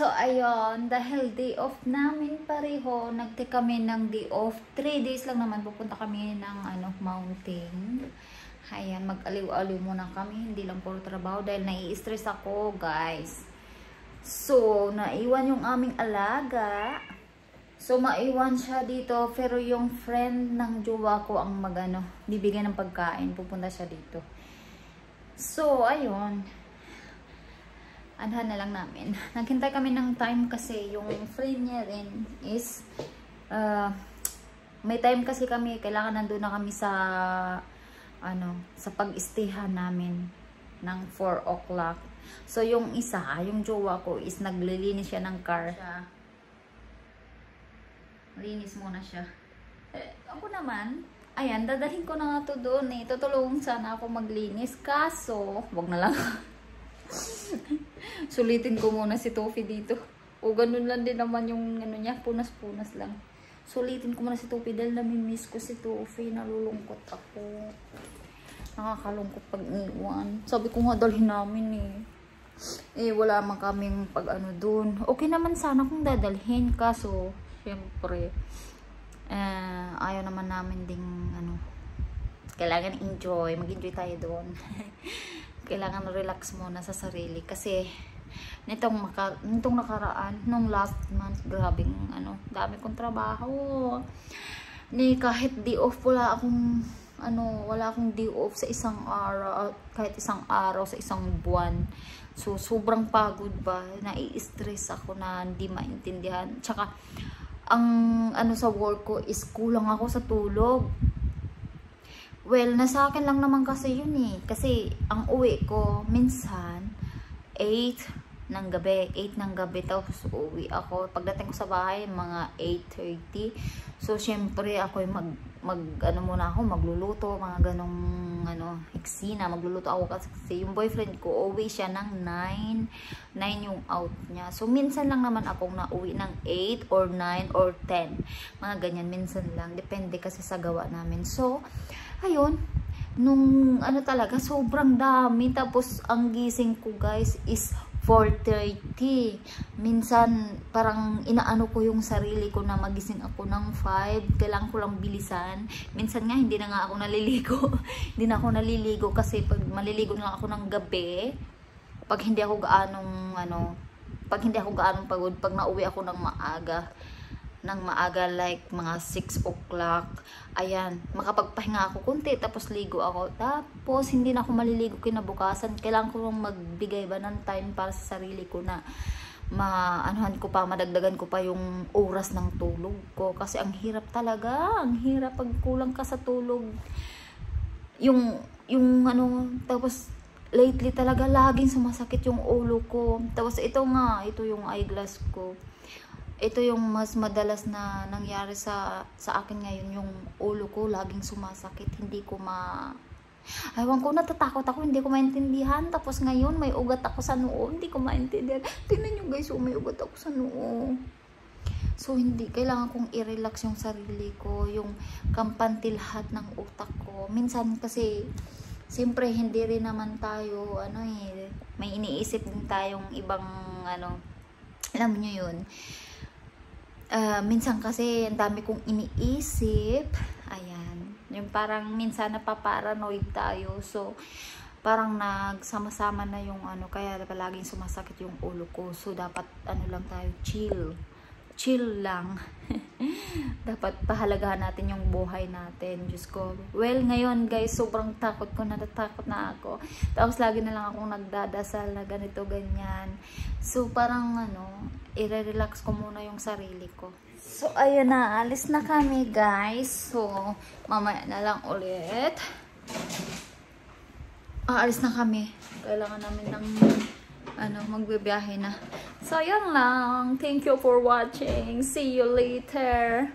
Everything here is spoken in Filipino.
So, ayun, dahil day off namin pareho, nagtake kami ng day off. 3 days lang naman, pupunta kami ng mountain. Ayan, mag-aliw-aliw muna kami, hindi lang puro trabaho dahil nai-stress ako, guys. So, naiwan yung aming alaga. So, maiwan siya dito, pero yung friend ng jowa ko ang bibigyan ng pagkain, pupunta siya dito. So, ayun. Anhan na lang namin. Naghintay kami ng time kasi yung friend niya rin is may time kasi kami, kailangan nandun na kami sa sa pag-stayhan namin ng 4 o'clock. So yung isa, yung jowa ko is naglilinis siya ng car. Linis muna siya. Ako naman, ayan, dadalhin ko na nga to doon eh. Tutulungan sana ako maglinis. Kaso, wag na lang. Sulitin ko muna si Tofi dito. O ganun lang din naman yung niya, punas-punas lang. Sulitin ko muna si Tofi dahil nami-miss ko si Tofi. Nalulungkot ako. Nakakalungkot pag iwan. Sabi ko nga dalhin namin eh. Wala man kaming pag dun. Okay naman sana kung dadalhin. Kaso, syempre, ayaw naman namin ding kailangan enjoy. Mag-enjoy tayo doon. Kailangan relax muna sa sarili kasi nitong nakaraan, nung last month, grabing dami kong trabaho. Kahit day off wala akong day off sa isang araw, kahit isang araw sa isang buwan. So sobrang pagod ba, nai-stress ako na hindi maintindihan. Tsaka ang sa work ko is kulang ako sa tulog. Well, nasa akin lang naman kasi yun eh. Kasi ang uwi ko, minsan, 8 ng gabi. Tapos uwi ako. Pagdating ko sa bahay, mga 8:30. So, syempre, ako muna ako, magluluto. Mga ganong, eksena. Magluluto ako kasi yung boyfriend ko, uwi siya ng 9. 9 yung out niya. So, minsan lang naman akong nauwi ng 8 or 9 or 10. Mga ganyan, minsan lang. Depende kasi sa gawa namin. So, ayun, nung talaga, sobrang dami. Tapos, ang gising ko, guys, is 4:30. Minsan, parang inaano ko yung sarili ko na magising ako ng 5. Kailangan ko lang bilisan. Minsan nga, hindi na nga ako naliligo. Hindi na ako naliligo kasi pag maliligo na lang ako ng gabi, pag hindi ako gaanong pagod, pag nauwi ako ng maaga, like mga 6 o'clock, ayan, makapagpahinga ako kunti, tapos ligo ako, tapos hindi na ako maliligo kinabukasan. Kailangan ko lang magbigay ba ng time para sa sarili ko na madagdagan ko pa yung oras ng tulog ko, kasi ang hirap talaga, ang hirap pag kulang ka sa tulog. Tapos lately talaga laging sumasakit yung ulo ko. Tapos ito yung eyeglass ko. Ito yung mas madalas na nangyari sa akin ngayon, yung ulo ko laging sumasakit. Ewan ko, natatakot ako, hindi ko maintindihan. Tapos ngayon, may ugat ako sa noo, hindi ko maintindihan. Tingnan nyo guys, may ugat ako sa noo. So, kailangan kong i-relax yung sarili ko, yung kampante lahat ng utak ko. Minsan kasi, siyempre, hindi rin naman tayo, may iniisip din tayong ibang, alam nyo yun. Minsan kasi ang dami kong iniisip, ayan, yung parang minsan napaparanoid tayo, so parang nagsama-sama na yung kaya palaging sumasakit yung ulo ko. So dapat lang tayo, chill lang. Dapat pahalagahan natin yung buhay natin. Diyos ko. Well, ngayon guys, sobrang takot ko, natatakot na ako. Tapos lagi na lang akong nagdadasal na ganito, ganyan. So parang i-relax ko muna yung sarili ko. So ayun na, alis na kami guys. So mamaya na lang ulit. Alis na kami. Kailangan namin ng magbibiyahe na. So, yun lang. Thank you for watching. See you later.